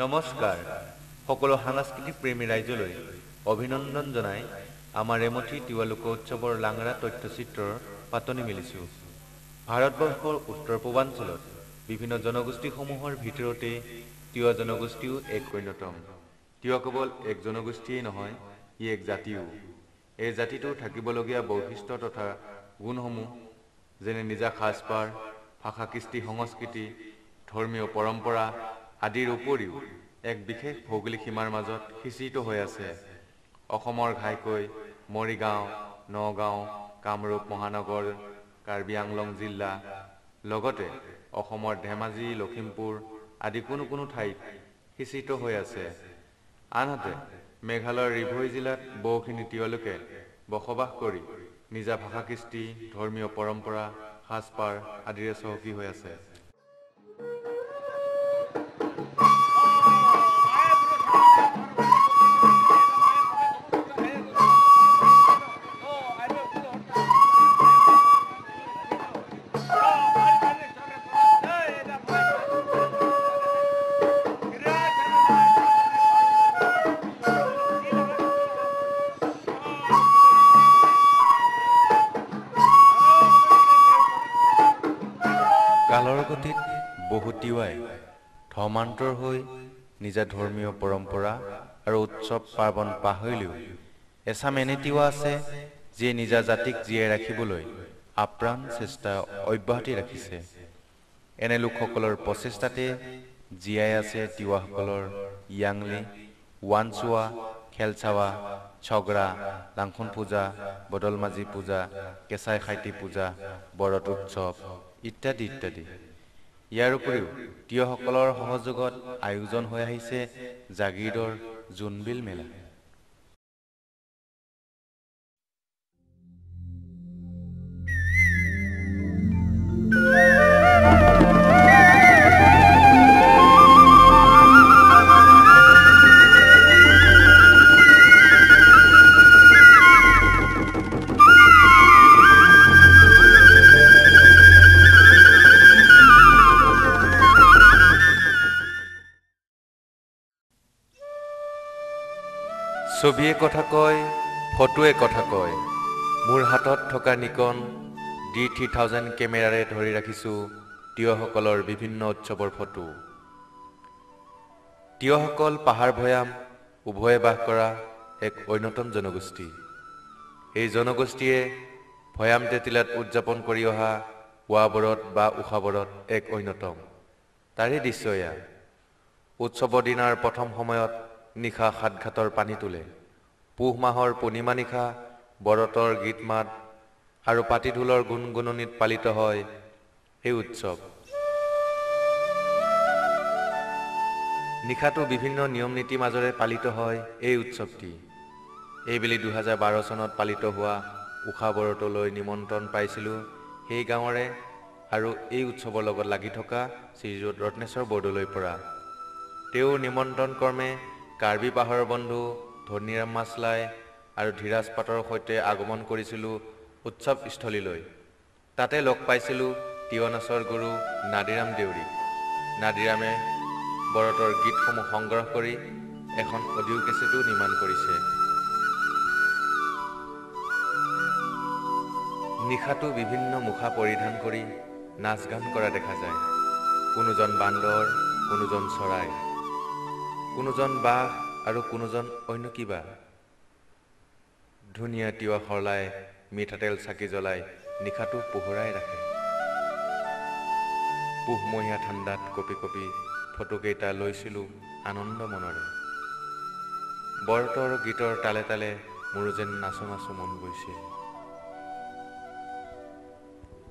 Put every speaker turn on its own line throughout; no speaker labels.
নমস্কাৰ সকলো সাংস্কৃতিক প্ৰেমী ৰাইজলৈ অভিনন্দন জনাই আমাৰ এমঠি তিৱা লোক উৎসৱৰ লাংৰা তথ্যচিত্ৰৰ পাতনি মেলিছোঁ। ভাৰতবৰ্ষৰ উত্তৰ পূৰ্বাঞ্চলত বিভিন্ন জনগোষ্ঠীসমূহৰ ভিতৰতে তিৱা জনগোষ্ঠীও এক অন্যতম। তিৱা কেৱল এক জনগোষ্ঠীয়েই নহয়, ই এক জাতিও। এই জাতিটোৰ থাকিবলগীয়া বৈশিষ্ট্য তথা গুণসমূহ যেনে নিজা সাজপাৰ, ভাষা, কৃষ্টি, সংস্কৃতি, ধৰ্মীয় পৰম্পৰা আদিৰ উপৰিও এক বিশেষ ভৌগোলিক সীমাৰ মাজত সিঁচিত হৈ আছে। অসমৰ ঘাইকৈ মৰিগাঁও, নগাঁও, কামৰূপ মহানগৰ, কাৰ্বি আংলং জিলা লগতে অসমৰ ধেমাজি, লখিমপুৰ আদি কোনো ঠাইত সিঁচিত হৈ আছে। আনহাতে মেঘালয়ৰ ৰিভই জিলাত বহুখিনি তিৱা লোকে বসবাস কৰি নিজা ভাষা, কৃষ্টি, ধৰ্মীয় পৰম্পৰা, সাজপাৰ আদিৰে চহকী হৈ আছে। কালৰ গতিত বহু তিৱাই ধৰ্মান্তৰ হৈ নিজা ধৰ্মীয় পৰম্পৰা আৰু উৎসৱ পাৰ্বণ পাহৰিলেও এচাম এনে তিৱা আছে যিয়ে নিজা জাতিক জীয়াই ৰাখিবলৈ আপ্ৰাণ চেষ্টা অব্যাহতি ৰাখিছে। এনে লোকসকলৰ প্ৰচেষ্টাতে জীয়াই আছে তিৱাসকলৰ ইয়াংলি, ওৱানচোৱা, খেলচাৱা, ছগৰা, লাংখুন পূজা, বদলমাজি পূজা, কেঁচাই খাইটি পূজা, বৰত উৎসৱ ইত্যাদি ইত্যাদি। ইয়াৰ উপৰিও তিৱাসকলৰ সহযোগত আয়োজন হৈ আহিছে জাগিৰৰ জোনবিল মেলা। ছবিয়ে কথা কয়, ফটোৱে কথা কয়। মোৰ হাতত থকা নিকন D3000 কেমেৰাৰে ধৰি ৰাখিছোঁ তিৱাসকলৰ বিভিন্ন উৎসৱৰ ফটো। তিৱাসকল পাহাৰ ভৈয়াম উভয়ে বাস কৰা এক অন্যতম জনগোষ্ঠী। এই জনগোষ্ঠীয়ে ভৈয়াম তেতিলাত উদযাপন কৰি অহা ৱাবৰত বা উষাবৰত এক অন্যতম। তাৰে দৃশ্য এয়া। উৎসৱৰ দিনাৰ প্ৰথম সময়ত নিশা সাতঘাটৰ পানী তোলে। পুহ মাহৰ পূৰ্ণিমা নিশা বৰতৰ গীত মাত আৰু পাতি ঢোলৰ গুণগুণনিত পালিত হয় এই উৎসৱ। নিশাটো বিভিন্ন নিয়ম নীতি মাজেৰে পালিত হয় এই উৎসৱটি। এইবেলি 2012 চনত পালিত হোৱা উষাবৰতলৈ নিমন্ত্ৰণ পাইছিলোঁ সেই গাঁৱৰে আৰু এই উৎসৱৰ লগত লাগি থকা শ্ৰীযুত ৰত্নেশ্বৰ বৰদলৈৰ পৰা। তেওঁৰ নিমন্ত্ৰণ ক্ৰমে কাৰ্বি পাহাৰৰ বন্ধু ধনীৰাম মাছলাই আৰু ধীৰাজ পাটৰ সৈতে আগমন কৰিছিলোঁ উৎসৱস্থলীলৈ। তাতে লগ পাইছিলোঁ তিৱা নাচৰ গুৰু নাদিৰাম দেউৰীক। নাদিৰামে বৰতৰ গীতসমূহ সংগ্ৰহ কৰি এখন অডিঅ' কেছেটো নিৰ্মাণ কৰিছে। নিশাটো বিভিন্ন মুখা পৰিধান কৰি নাচ গান কৰা দেখা যায়। কোনোজন বান্দৰ, কোনোজন চৰাই, কোনোজন বাঘ আৰু কোনোজন অন্য কিবা। ধুনীয়া তিৱা সৰলাই মিঠাতেল চাকি জ্বলাই নিশাটো পোহৰাই ৰাখে। পুহমহীয়া ঠাণ্ডাত কঁপি কঁপি ফটোকেইটা লৈছিলোঁ আনন্দ মনেৰে। বৰতৰ গীতৰ তালে তালে মোৰ যেন নাচো নাচো মন গৈছিল।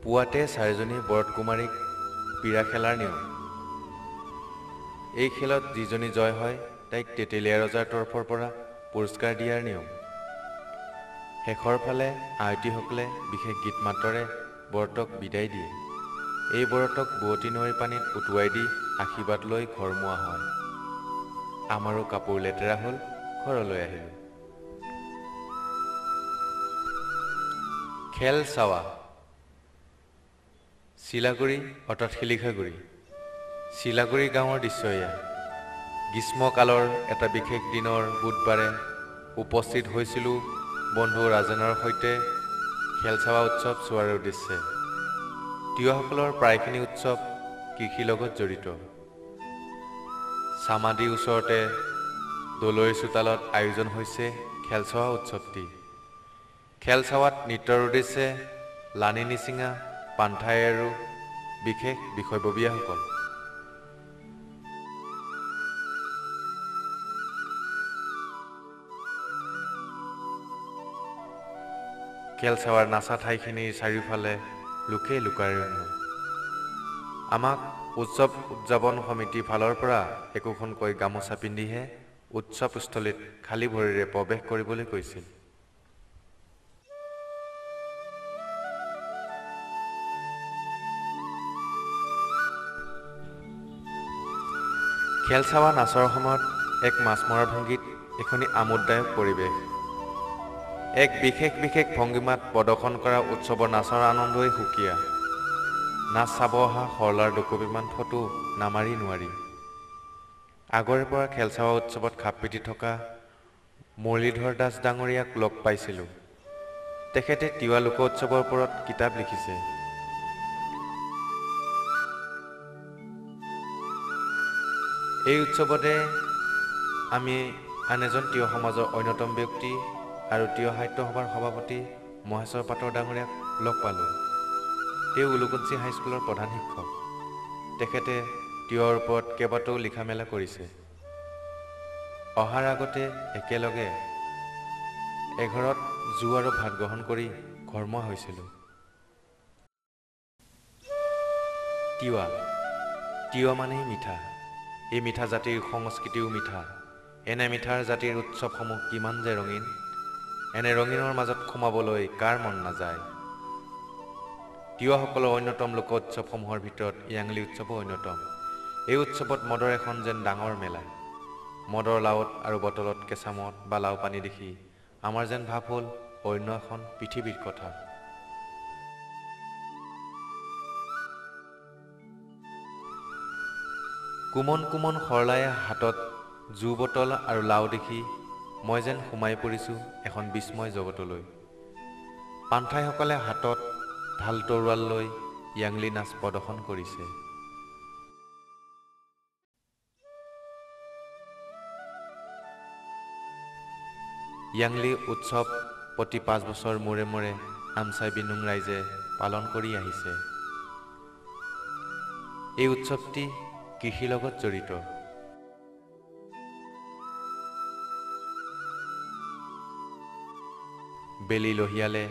পুৱাতে 4জনী বৰত কুমাৰীক পীৰা খেলাৰ নিয়ম। এই খেলত যিজনী জয় হয় তাইক তেতেলীয়া ৰজাৰ তৰফৰ পৰা পুৰস্কাৰ দিয়াৰ নিয়ম। শেষৰ ফালে আয়তীসকলে বিশেষ গীত মাতেৰে বৰতক বিদায় দিয়ে। এই বৰতক বোৱতী নৈৰ পানীত উটুৱাই দি আশীৰ্বাদ লৈ ঘৰমুৱা হয়। আমাৰো কাপোৰ লেতেৰা হ'ল, ঘৰলৈ আহিলোঁ। খেল চাৱা। চিলাগুৰি অৰ্থাৎ শিলিখাগুৰি। চিলাগুৰি গাঁৱৰ দৃশ্য এয়া। গ্ৰীষ্মকালৰ এটা বিশেষ দিনৰ বুধবাৰে উপস্থিত হৈছিলোঁ বন্ধু ৰাজেনৰ সৈতে খেলচাৱা উৎসৱ চোৱাৰ উদ্দেশ্যে। তিৱাসকলৰ প্ৰায়খিনি উৎসৱ কৃষিৰ লগত জড়িত। চামাদিৰ ওচৰতে দলৈৰ চোতালত আয়োজন হৈছে খেলচাৱা উৎসৱটি। খেলচাৱাত নৃত্যৰ উদ্দেশ্যে লানি নিচিঙা, পাণ্ঠাই আৰু বিশেষ বিষয়ববীয়াসকল। খেলচাৱাৰ নাচা ঠাইখিনিৰ চাৰিওফালে লোকে লোকাৰণ্য। আমাক উৎসৱ উদযাপন সমিতিৰ ফালৰ পৰা একোখনকৈ গামোচা পিন্ধিহে উৎসৱস্থলীত খালী ভৰিৰে প্ৰৱেশ কৰিবলৈ কৈছিল। খেলচাৱা নাচৰ সময়ত এক মাছ মৰা ভংগীত এখনি আমোদদায়ক পৰিৱেশ। এক বিশেষ ভংগীমাত প্ৰদৰ্শন কৰা উৎসৱৰ নাচৰ আনন্দই সুকীয়া। নাচ চাব অহা সৰলাৰ দুকপিমান ফটো নামাৰি নোৱাৰি। আগৰে পৰা খেলচাৱা উৎসৱত খাপ পিটি থকা মুৰলীধৰ দাস ডাঙৰীয়াক লগ পাইছিলোঁ। তেখেতে তিৱা লোক উৎসৱৰ ওপৰত কিতাপ লিখিছে। এই উৎসৱতে আমি আন এজন তিৱা সমাজৰ অন্যতম ব্যক্তি আৰু তিৱা সাহিত্য সভাৰ সভাপতি মহেশ্বৰ পাটৰ ডাঙৰীয়াক লগ পালোঁ। তেওঁ উলুকুঞ্চি হাইস্কুলৰ প্ৰধান শিক্ষক। তেখেতে তিৱাৰ ওপৰত কেইবাটাও লিখা মেলা কৰিছে। অহাৰ আগতে একেলগে এঘৰত জু আৰু ভাত গ্ৰহণ কৰি ঘৰমুৱা হৈছিলোঁ। তিৱা মানেই মিঠা। এই মিঠা জাতিৰ সংস্কৃতিও মিঠা। এনে মিঠাৰ জাতিৰ উৎসৱসমূহ কিমান যে ৰঙীন, এনে ৰঙীনৰ মাজত সোমাবলৈ কাৰ মন নাযায়। তিৱাসকলৰ অন্যতম লোক উৎসৱসমূহৰ ভিতৰত ইয়াংলি উৎসৱো অন্যতম। এই উৎসৱত মদৰ এখন যেন ডাঙৰ মেলা। মদৰ লাওত আৰু বটলত কেঁচা মদ বা লাও পানী দেখি আমাৰ যেন ভাৱ হ'ল অন্য এখন পৃথিৱীৰ কথা। কোমন সৰলায়ে হাতত জু বটল আৰু লাও দেখি মই যেন সোমাই পৰিছোঁ এখন বিস্ময় জগতলৈ। পাণ্ঠাইসকলে হাতত ঢাল তৰোৱাল লৈ ইয়াংলি নাচ প্ৰদৰ্শন কৰিছে। ইয়াংলি উৎসৱ প্ৰতি 5 বছৰ মূৰে মূৰে আমচাই বিনুং ৰাইজে পালন কৰি আহিছে। এই উৎসৱটি কৃষিৰ লগত জড়িত। বেলি লহিয়ালে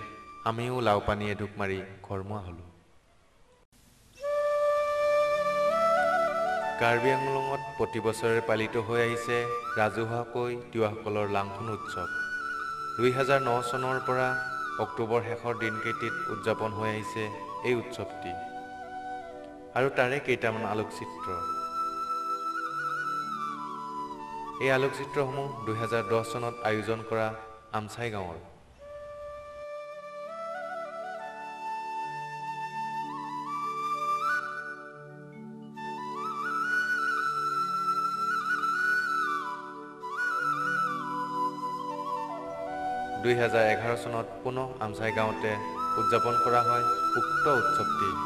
আমিও লাও পানী এঢোক মাৰি ঘৰমুৱা হ'লোঁ। কাৰ্বি আংলঙত প্ৰতি বছৰে পালিত হৈ আহিছে ৰাজহুৱাকৈ তিৱাসকলৰ লাংখুন উৎসৱ। 2009 চনৰ পৰা অক্টোবৰ শেষৰ দিনকেইটিত উদযাপন হৈ আহিছে এই উৎসৱটি। আৰু তাৰে কেইটামান আলোকচিত্ৰ। এই আলোকচিত্ৰসমূহ 2010 চনত আয়োজন কৰা আমচাই গাঁৱৰ। – 2011 চনত পুনৰ আমচাই গাঁৱতে উদযাপন কৰা হয় উক্ত উৎসৱটি। –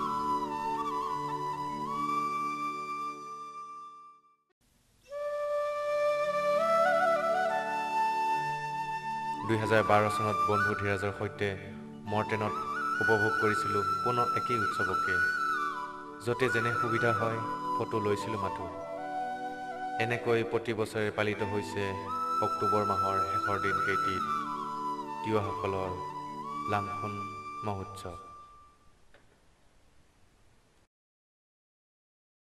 2012 চনত বন্ধু ধীৰাজৰ সৈতে মৰ্টেনত উপভোগ কৰিছিলোঁ পুনৰ একেই উৎসৱকে। য'তে যেনে সুবিধা হয় ফটো লৈছিলোঁ মাথো। এনেকৈ প্ৰতি বছৰে পালিত হৈছে অক্টোবৰ মাহৰ শেষৰ দিনকেইটিত তিৱাসকলৰ লাংখুন মহোৎসৱ।